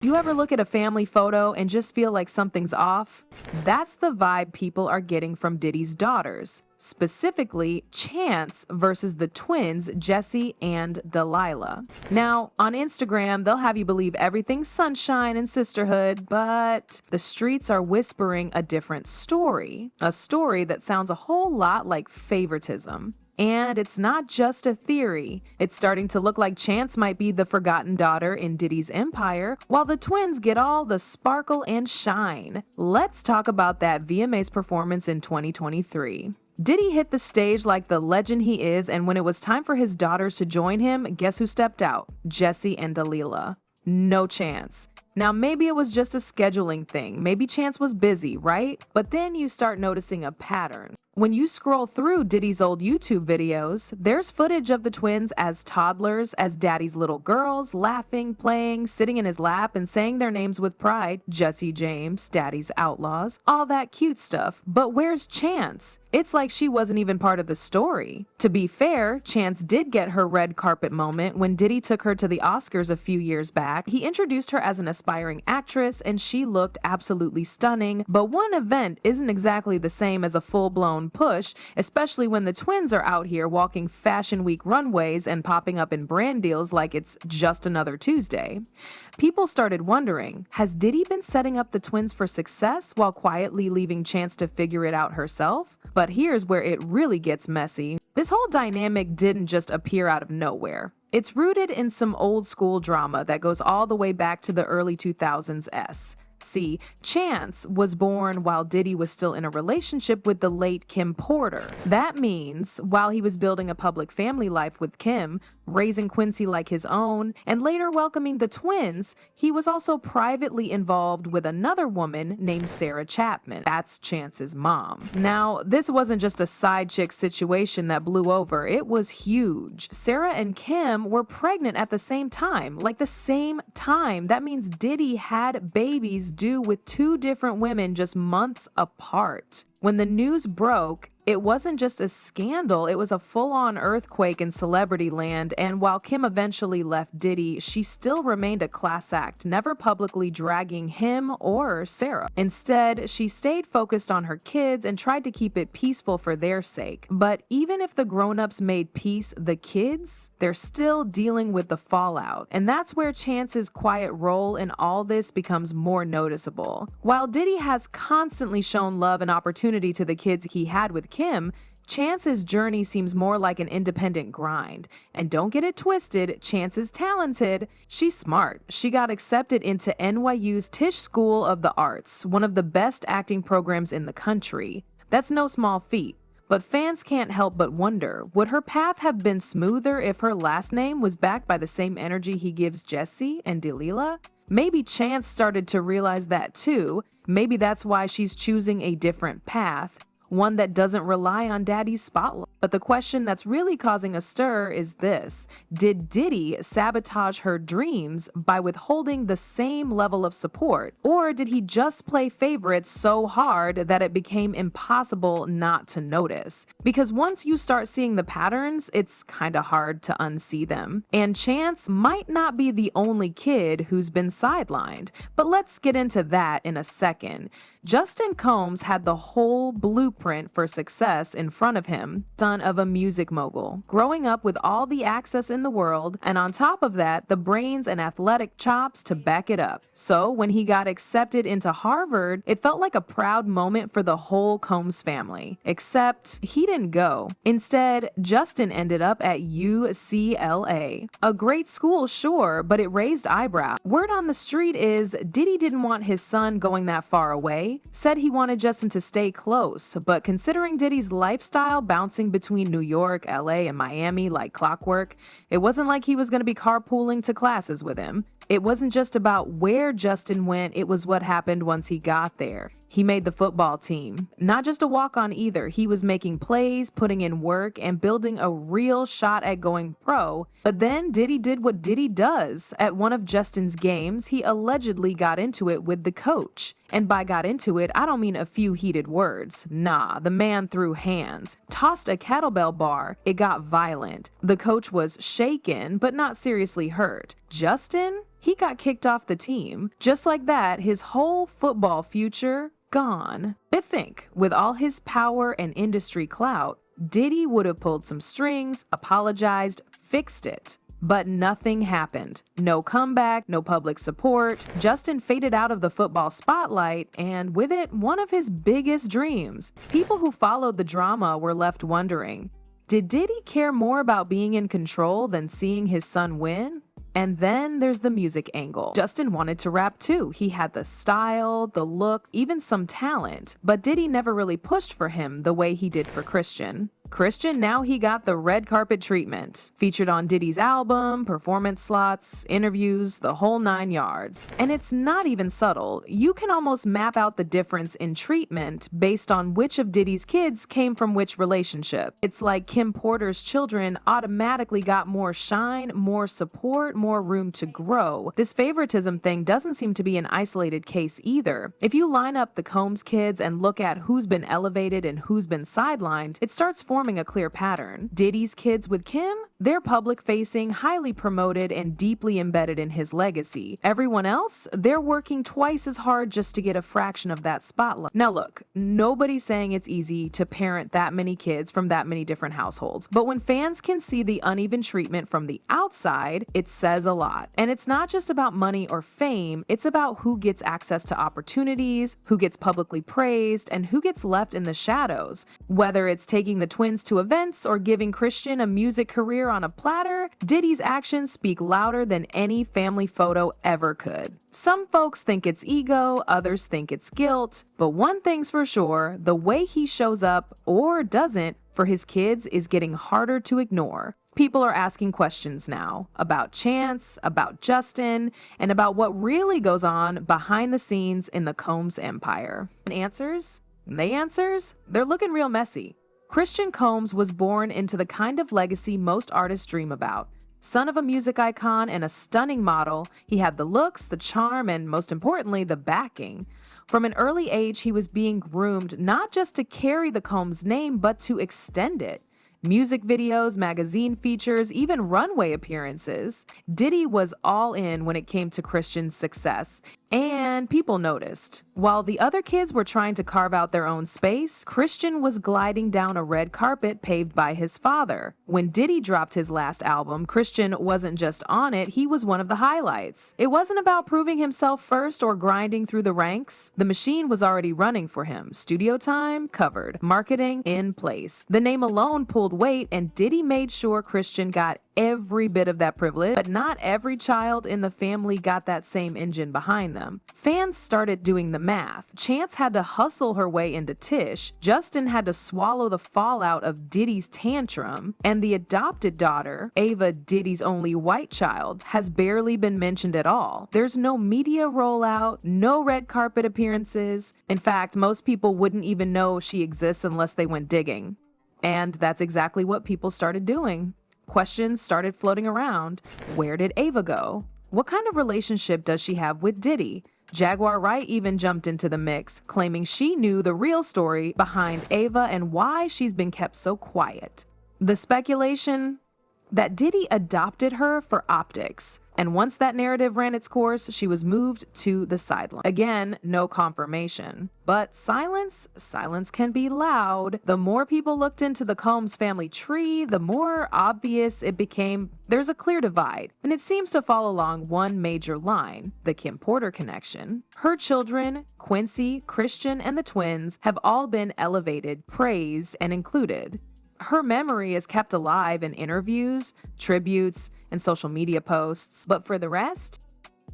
You ever look at a family photo and just feel like something's off? That's the vibe people are getting from Diddy's daughters, specifically Chance versus the twins Jesse and Delilah. Now, on Instagram, they'll have you believe everything's sunshine and sisterhood, but the streets are whispering a different story, a story that sounds a whole lot like favoritism. And it's not just a theory. It's starting to look like Chance might be the forgotten daughter in Diddy's empire, while the twins get all the sparkle and shine. Let's talk about that VMA's performance in 2023. Diddy hit the stage like the legend he is, and when it was time for his daughters to join him, guess who stepped out? Jesse and Delilah. No Chance. Now, maybe it was just a scheduling thing. Maybe Chance was busy, right? But then you start noticing a pattern. When you scroll through Diddy's old YouTube videos, there's footage of the twins as toddlers, as daddy's little girls, laughing, playing, sitting in his lap, and saying their names with pride. Jesse James, daddy's outlaws, all that cute stuff. But where's Chance? It's like she wasn't even part of the story. To be fair, Chance did get her red carpet moment when Diddy took her to the Oscars a few years back. He introduced her as an aspiring actress, and she looked absolutely stunning. But one event isn't exactly the same as a full-blown push, especially when the twins are out here walking Fashion Week runways and popping up in brand deals like it's just another Tuesday. People started wondering, has Diddy been setting up the twins for success while quietly leaving Chance to figure it out herself? But here's where it really gets messy. This whole dynamic didn't just appear out of nowhere. It's rooted in some old school drama that goes all the way back to the early 2000s. See, Chance was born while Diddy was still in a relationship with the late Kim Porter. That means while he was building a public family life with Kim, raising Quincy like his own, and later welcoming the twins, he was also privately involved with another woman named Sarah Chapman. That's Chance's mom. Now, this wasn't just a side chick situation that blew over, it was huge. Sarah and Kim were pregnant at the same time, like the same time. That means Diddy had babies due with two different women just months apart. When the news broke, it wasn't just a scandal, it was a full-on earthquake in celebrity land, and while Kim eventually left Diddy, she still remained a class act, never publicly dragging him or Sarah. Instead, she stayed focused on her kids and tried to keep it peaceful for their sake. But even if the grown-ups made peace, the kids, they're still dealing with the fallout. And that's where Chance's quiet role in all this becomes more noticeable. While Diddy has constantly shown love and opportunity to the kids he had with Kim, Chance's journey seems more like an independent grind. And don't get it twisted, Chance is talented. She's smart. She got accepted into NYU's Tisch School of the Arts, one of the best acting programs in the country. That's no small feat. But fans can't help but wonder, would her path have been smoother if her last name was backed by the same energy he gives Jesse and Delilah? Maybe Chance started to realize that too. Maybe that's why she's choosing a different path, one that doesn't rely on daddy's spotlight. But the question that's really causing a stir is this: did Diddy sabotage her dreams by withholding the same level of support? Or did he just play favorites so hard that it became impossible not to notice? Because once you start seeing the patterns, it's kinda hard to unsee them. And Chance might not be the only kid who's been sidelined. But let's get into that in a second. Justin Combs had the whole blueprint for success in front of him, son of a music mogul, growing up with all the access in the world, and on top of that, the brains and athletic chops to back it up. So when he got accepted into Harvard, it felt like a proud moment for the whole Combs family. Except he didn't go. Instead, Justin ended up at UCLA. A great school, sure, but it raised eyebrows. Word on the street is Diddy didn't want his son going that far away, said he wanted Justin to stay close, but considering Diddy's lifestyle bouncing between New York, LA, and Miami like clockwork, it wasn't like he was going to be carpooling to classes with him. It wasn't just about where Justin went, it was what happened once he got there. He made the football team. Not just a walk-on either, he was making plays, putting in work, and building a real shot at going pro. But then Diddy did what Diddy does. At one of Justin's games, he allegedly got into it with the coach. And by got into it, I don't mean a few heated words. Nah, the man threw hands, tossed a kettlebell bar. It got violent. The coach was shaken, but not seriously hurt. Justin? he got kicked off the team. Just like that, his whole football future gone. I think, with all his power and industry clout, Diddy would have pulled some strings, apologized, fixed it. But nothing happened. No comeback, no public support. Justin faded out of the football spotlight, and with it, one of his biggest dreams. People who followed the drama were left wondering, did Diddy care more about being in control than seeing his son win? And then there's the music angle. Justin wanted to rap too. He had the style, the look, even some talent. But Diddy never really pushed for him the way he did for Christian. Now he got the red carpet treatment. Featured on Diddy's album, performance slots, interviews, the whole 9 yards. And it's not even subtle. You can almost map out the difference in treatment based on which of Diddy's kids came from which relationship. It's like Kim Porter's children automatically got more shine, more support, more room to grow. This favoritism thing doesn't seem to be an isolated case either. If you line up the Combs kids and look at who's been elevated and who's been sidelined, it starts forming a clear pattern. Diddy's kids with Kim, they're public-facing, highly promoted, and deeply embedded in his legacy. Everyone else, they're working twice as hard just to get a fraction of that spotlight. Now look, nobody's saying it's easy to parent that many kids from that many different households, but when fans can see the uneven treatment from the outside, it says a lot. And it's not just about money or fame, it's about who gets access to opportunities, who gets publicly praised, and who gets left in the shadows. Whether it's taking the twins to events or giving Christian a music career on a platter, Diddy's actions speak louder than any family photo ever could. Some folks think it's ego, others think it's guilt, but one thing's for sure, the way he shows up, or doesn't, for his kids is getting harder to ignore. People are asking questions now about Chance, about Justin, and about what really goes on behind the scenes in the Combs empire. And answers? They're looking real messy. Christian Combs was born into the kind of legacy most artists dream about. Son of a music icon and a stunning model, he had the looks, the charm, and most importantly, the backing. From an early age, he was being groomed not just to carry the Combs name, but to extend it. Music videos, magazine features, even runway appearances. Diddy was all in when it came to Christian's success, and people noticed. While the other kids were trying to carve out their own space, Christian was gliding down a red carpet paved by his father. When Diddy dropped his last album, Christian wasn't just on it, he was one of the highlights. It wasn't about proving himself first or grinding through the ranks. The machine was already running for him. Studio time covered, marketing in place. The name alone pulled weight, and Diddy made sure Christian got every bit of that privilege, but not every child in the family got that same engine behind them. Fans started doing the math. Chance had to hustle her way into Tish, Justin had to swallow the fallout of Diddy's tantrum, and the adopted daughter, Ava, Diddy's only white child, has barely been mentioned at all. There's no media rollout, no red carpet appearances. In fact, most people wouldn't even know she exists unless they went digging. And that's exactly what people started doing. Questions started floating around. Where did Ava go? What kind of relationship does she have with Diddy? Jaguar Wright even jumped into the mix, claiming she knew the real story behind Ava and why she's been kept so quiet. The speculation? That Diddy adopted her for optics, and once that narrative ran its course, she was moved to the sideline. Again, no confirmation. But silence can be loud. The more people looked into the Combs family tree, the more obvious it became there's a clear divide, and it seems to fall along one major line, the Kim Porter connection. Her children, Quincy, Christian, and the twins, have all been elevated, praised, and included. Her memory is kept alive in interviews, tributes, and social media posts, but for the rest,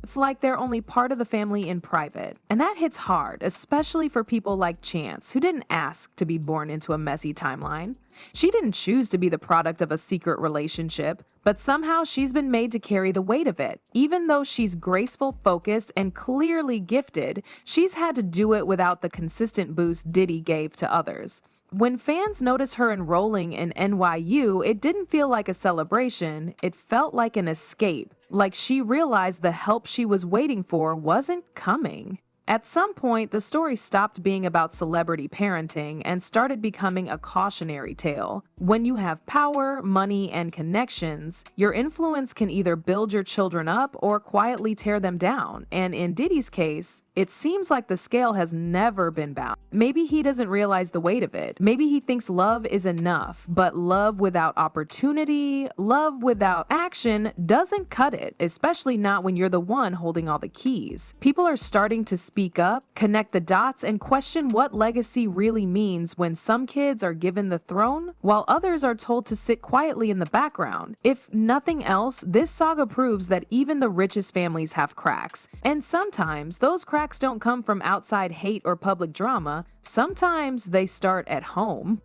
it's like they're only part of the family in private. And that hits hard, especially for people like Chance, who didn't ask to be born into a messy timeline. She didn't choose to be the product of a secret relationship, but somehow she's been made to carry the weight of it. Even though she's graceful, focused, and clearly gifted, she's had to do it without the consistent boost Diddy gave to others. When fans noticed her enrolling in NYU, it didn't feel like a celebration, it felt like an escape, like she realized the help she was waiting for wasn't coming. At some point, the story stopped being about celebrity parenting and started becoming a cautionary tale. When you have power, money, and connections, your influence can either build your children up or quietly tear them down. And in Diddy's case, it seems like the scale has never been balanced. Maybe he doesn't realize the weight of it. Maybe he thinks love is enough, but love without opportunity, love without action doesn't cut it, especially not when you're the one holding all the keys. People are starting to speak up, connect the dots, and question what legacy really means when some kids are given the throne while others are told to sit quietly in the background. If nothing else, this saga proves that even the richest families have cracks. And sometimes those cracks don't come from outside hate or public drama. Sometimes they start at home.